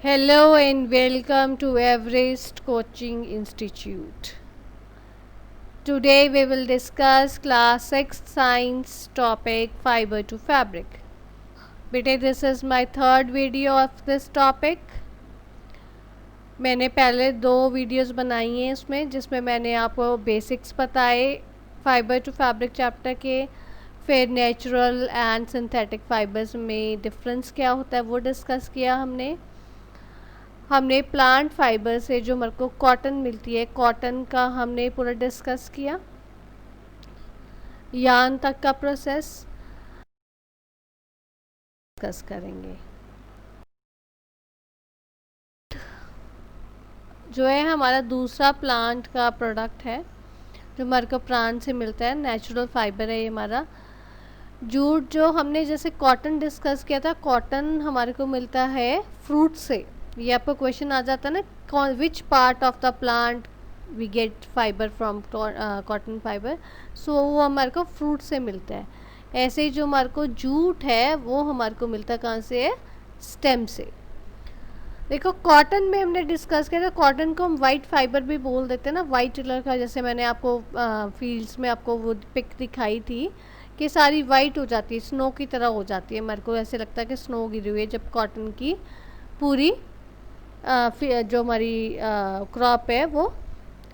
Hello and welcome to Everest Coaching Institute. Today we will discuss class 6th science topic fiber to fabric. बेटे this is my third video of this topic. मैंने पहले 2 videos बनाई हैं इसमें जिसमें मैंने आपको बेसिक्स बताए फाइबर टू फैब्रिक चैप्टर के, फिर नेचुरल एंड सिंथेटिक फाइबर्स में डिफरेंस क्या होता है वो डिस्कस किया हमने प्लांट फाइबर से जो मेरे को कॉटन मिलती है, कॉटन का हमने पूरा डिस्कस किया, यार्न तक का प्रोसेस डिस्कस करेंगे। जो है हमारा दूसरा प्लांट का प्रोडक्ट है जो हमारे को प्लांट से मिलता है, नेचुरल फाइबर है ये हमारा जूट। जो हमने जैसे कॉटन डिस्कस किया था, कॉटन हमारे को मिलता है फ्रूट से। ये आपको क्वेश्चन आ जाता है ना, which part of the plant we get fibre from cotton fibre, so वो हमारे को फ्रूट से मिलता है। ऐसे ही जो हमारे को जूट है वो हमारे को मिलता है कहाँ से है, स्टेम से। देखो कॉटन में हमने डिस्कस किया था, कॉटन को हम वाइट फाइबर भी बोल देते हैं ना, वाइट कलर का, जैसे मैंने आपको फील्ड्स में आपको वो पिक दिखाई थी कि सारी वाइट हो जाती है, स्नो की तरह हो जाती है। मेरे को ऐसे लगता है कि स्नो गिरी हुई है जब कॉटन की पूरी जो हमारी क्रॉप है वो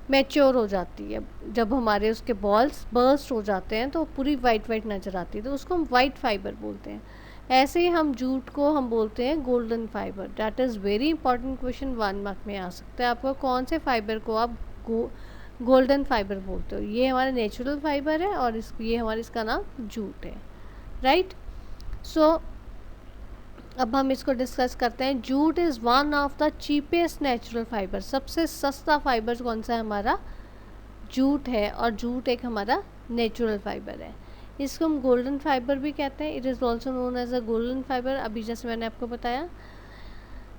मैच्योर हो जाती है। जब हमारे उसके बॉल्स बर्स्ट हो जाते हैं तो पूरी वाइट वाइट नज़र आती है, तो उसको हम वाइट फाइबर बोलते हैं। ऐसे ही हम जूट को हम बोलते हैं golden fibre. That is very important question, 1 mark में आ सकता है आपको, कौन से फाइबर को आप गोल्डन फाइबर बोलते हो। ये हमारा नेचुरल फाइबर है और ये हमारा इसका नाम जूट है, राइट। सो अब हम इसको डिस्कस करते हैं। Jute is one of the cheapest natural fibre. सबसे सस्ता फाइबर कौन सा है, हमारा जूट है, और जूट एक हमारा नेचुरल फाइबर है। इसको हम गोल्डन फाइबर भी कहते हैं। It is also known as a golden fibre. अभी जैसे मैंने आपको बताया,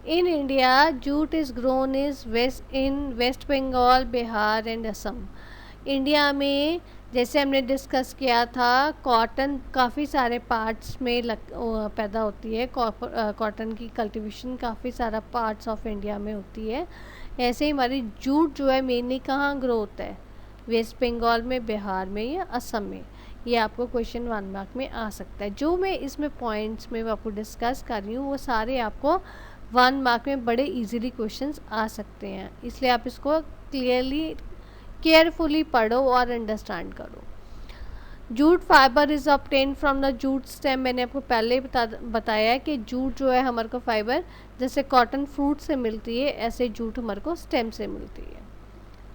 in India jute is grown is West Bengal, Bihar and Assam. India में जैसे हमने डिस्कस किया था, कॉटन काफ़ी सारे पार्ट्स में पैदा होती है। कॉटन की कल्टीवेशन काफ़ी सारा पार्ट्स ऑफ इंडिया में होती है। ऐसे ही हमारी जूट जो है मेनली कहाँ ग्रो होता है, वेस्ट बंगाल में, बिहार में या असम में। ये आपको क्वेश्चन 1 मार्क में आ सकता है। जो मैं इसमें पॉइंट्स में आपको डिस्कस कर रही हूँ वो सारे आपको 1 मार्क में बड़े इजीली क्वेश्चंस आ सकते हैं, इसलिए आप इसको क्लियरली केयरफुली पढ़ो और अंडरस्टैंड करो। Jute fibre is obtain from the jute stem. मैंने आपको पहले ही बताया कि जूट जो है हमारे को फाइबर जैसे कॉटन फ्रूट से मिलती है, ऐसे जूट हमारे को स्टेम से मिलती है।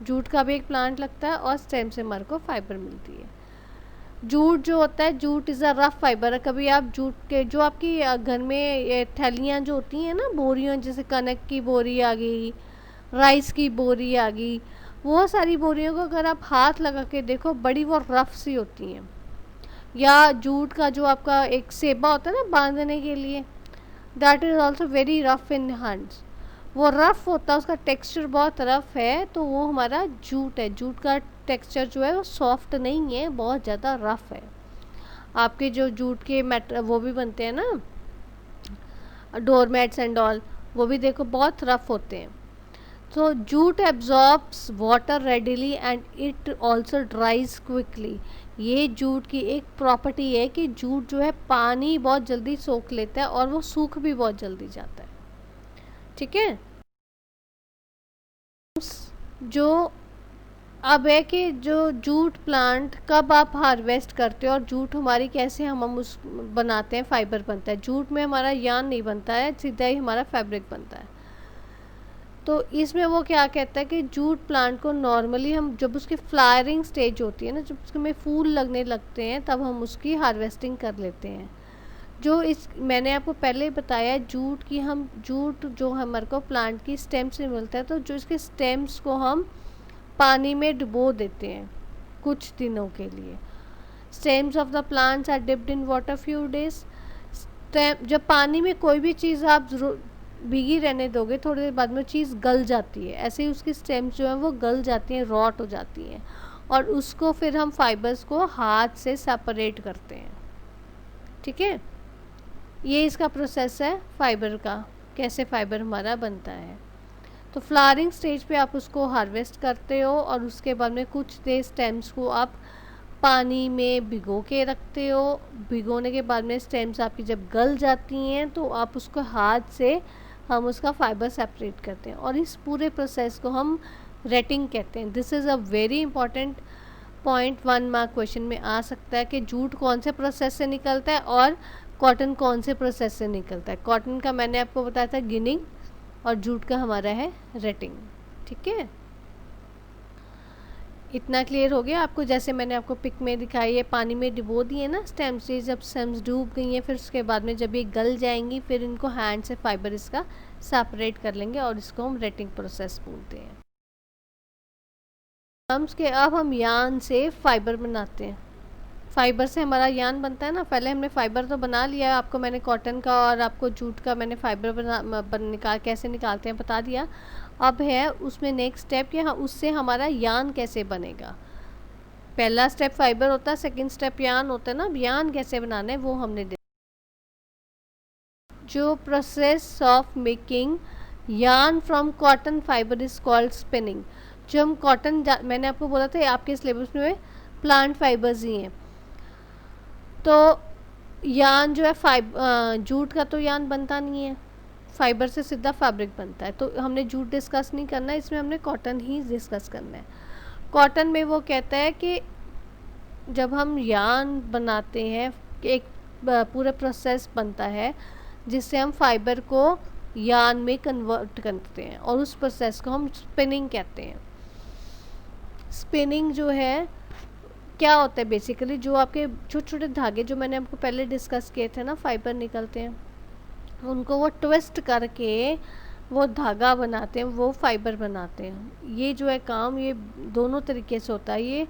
जूट का भी एक प्लांट लगता है और स्टेम से हमारे को फाइबर मिलती है। जूट जो होता है, jute is a rough fibre. कभी आप जूट के जो आपकी घर में थैलियाँ जो होती हैं ना, बोरियाँ, जैसे कनक की बोरी आ गई, राइस की बोरी आ गई, वो सारी बोरियों को अगर आप हाथ लगा के देखो बड़ी वो रफ सी होती हैं। या जूट का जो आपका एक सेबा होता है ना बांधने के लिए, that is also very rough in hands. वो रफ होता है, उसका टेक्सचर बहुत रफ है, तो वो हमारा जूट है। जूट का टेक्सचर जो है वो सॉफ्ट नहीं है, बहुत ज़्यादा रफ है। आपके जो जूट के वो भी बनते हैं ना, डोरमेट्स एंड ऑल, वो भी देखो बहुत रफ होते हैं। तो jute absorbs water readily and it also ड्राइज quickly. ये जूट की एक प्रॉपर्टी है कि जूट जो है पानी बहुत जल्दी सोख लेता है और वो सूख भी बहुत जल्दी जाता है, ठीक है। जो अब है कि जो जूट प्लांट कब आप हार्वेस्ट करते हो और जूट हमारी कैसे हम उस बनाते हैं, फाइबर बनता है। जूट में हमारा यार्न नहीं बनता है, सीधा ही हमारा फैब्रिक बनता है। तो इसमें वो क्या कहता है कि जूट प्लांट को नॉर्मली हम जब उसकी फ्लावरिंग स्टेज होती है ना, जब उसमें फूल लगने लगते हैं, तब हम उसकी हार्वेस्टिंग कर लेते हैं। जो इस मैंने आपको पहले ही बताया, जूट की हम जूट जो हमारे को प्लांट की स्टेम से मिलता है, तो जो इसके स्टेम्स को हम पानी में डुबो देते हैं कुछ दिनों के लिए। Stems of the plants are dipped in water few days. जब पानी में कोई भी चीज़ आप भीगी रहने दोगे, थोड़ी देर बाद में चीज़ गल जाती है। ऐसे ही उसकी स्टेम्स जो हैं वो गल जाती हैं, रॉट हो जाती हैं, और उसको फिर हम फाइबर्स को हाथ से सेपरेट करते हैं, ठीक है। ये इसका प्रोसेस है फाइबर का, कैसे फाइबर हमारा बनता है। तो फ्लावरिंग स्टेज पे आप उसको हार्वेस्ट करते हो और उसके बाद में कुछ देर स्टेम्स को आप पानी में भिगो के रखते हो। भिगोने के बाद में स्टेम्स आपकी जब गल जाती हैं तो आप उसको हाथ से हम उसका फाइबर सेपरेट करते हैं और इस पूरे प्रोसेस को हम रेटिंग कहते हैं। This is a very important point, 1 mark question में आ सकता है कि जूट कौन से प्रोसेस से निकलता है और कॉटन कौन से प्रोसेस से निकलता है। कॉटन का मैंने आपको बताया था गिनिंग और जूट का हमारा है रेटिंग। ठीक है, इतना क्लियर हो गया आपको। जैसे मैंने आपको पिक में दिखाई है, पानी में डुबो दिए ना स्टेम्स, ये जब स्टेम्स डूब गई हैं फिर उसके बाद में जब ये गल जाएंगी फिर इनको हैंड से फाइबर इसका सेपरेट कर लेंगे और इसको हम रेटिंग प्रोसेस बोलते हैं। स्टेम्स के अब हम यान से फाइबर बनाते हैं। फाइबर से हमारा यान बनता है ना। पहले हमने फाइबर तो बना लिया, आपको मैंने कॉटन का और आपको जूट का मैंने फाइबर कैसे निकालते हैं बता दिया। अब है उसमें नेक्स्ट स्टेप कि हाँ उससे हमारा यान कैसे बनेगा। पहला स्टेप फाइबर होता है, सेकंड स्टेप यान होता है ना। अब यान कैसे बनाना है वो हमने जो प्रोसेस ऑफ मेकिंग यान from cotton fibre is called spinning. जो हम कॉटन, मैंने आपको बोला था आपके सिलेबस में प्लांट फाइबर्स ही हैं। तो यान जो है जूट का तो यान बनता नहीं है, फाइबर से सीधा फैब्रिक बनता है। तो हमने जूट डिस्कस नहीं करना है, इसमें हमने कॉटन ही डिस्कस करना है। कॉटन में वो कहता है कि जब हम यान बनाते हैं एक पूरा प्रोसेस बनता है जिससे हम फाइबर को यान में कन्वर्ट करते हैं और उस प्रोसेस को हम स्पिनिंग कहते हैं। स्पिनिंग जो है क्या होता है बेसिकली, जो आपके छोटे छोटे धागे जो मैंने आपको पहले डिस्कस किए थे ना, फाइबर निकलते हैं, उनको वो ट्विस्ट करके वो धागा बनाते हैं, वो फाइबर बनाते हैं। ये जो है काम ये दोनों तरीके से होता है, ये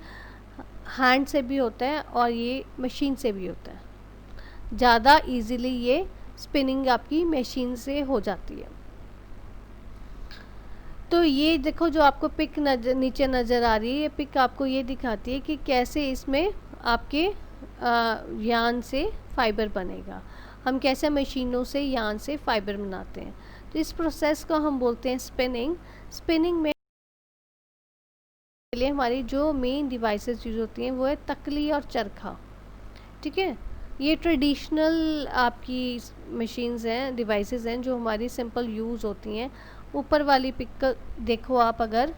हैंड से भी होता है और ये मशीन से भी होता है। ज़्यादा इजीली ये स्पिनिंग आपकी मशीन से हो जाती है। तो ये देखो जो आपको पिक नीचे नज़र आ रही है, ये पिक आपको ये दिखाती है कि कैसे इसमें आपके यान से फाइबर बनेगा। हम कैसे मशीनों से यान से फाइबर बनाते हैं। तो इस प्रोसेस को हम बोलते हैं स्पिनिंग। स्पिनिंग में लिए हमारी जो मेन डिवाइसेस यूज होती हैं वो है तकली और चरखा। ठीक है, ये ट्रेडिशनल आपकी मशीन्स हैं, डिवाइसेस हैं जो हमारी सिंपल यूज़ होती हैं। ऊपर वाली पिक देखो आप, अगर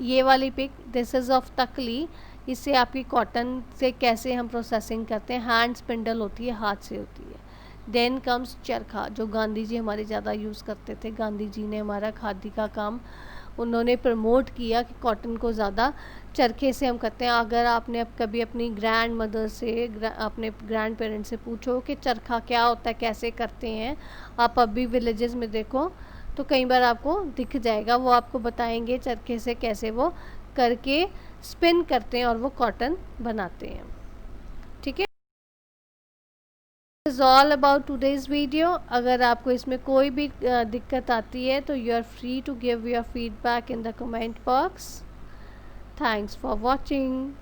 ये वाली पिक दिस इज़ ऑफ तकली, इससे आपकी कॉटन से कैसे हम प्रोसेसिंग करते हैं, हैंड स्पिंडल होती है, हाथ से होती है। देन कम्स चरखा जो गांधी जी हमारे ज़्यादा यूज़ करते थे। गांधी जी ने हमारा खादी का काम उन्होंने प्रमोट किया कि कॉटन को ज़्यादा चरखे से हम करते हैं। अगर आपने कभी अपनी ग्रैंड मदर से अपने ग्रैंड पेरेंट्स से पूछो कि चरखा क्या होता है, कैसे करते हैं, आप अभी विलेजेस में देखो तो कई बार आपको दिख जाएगा, वो आपको बताएंगे चरखे से कैसे वो करके स्पिन करते हैं और वो कॉटन बनाते हैं। ठीक है, is all about today's video. अगर आपको इसमें कोई भी दिक्कत आती है तो you are free to give your feedback in the comment box. Thanks for watching.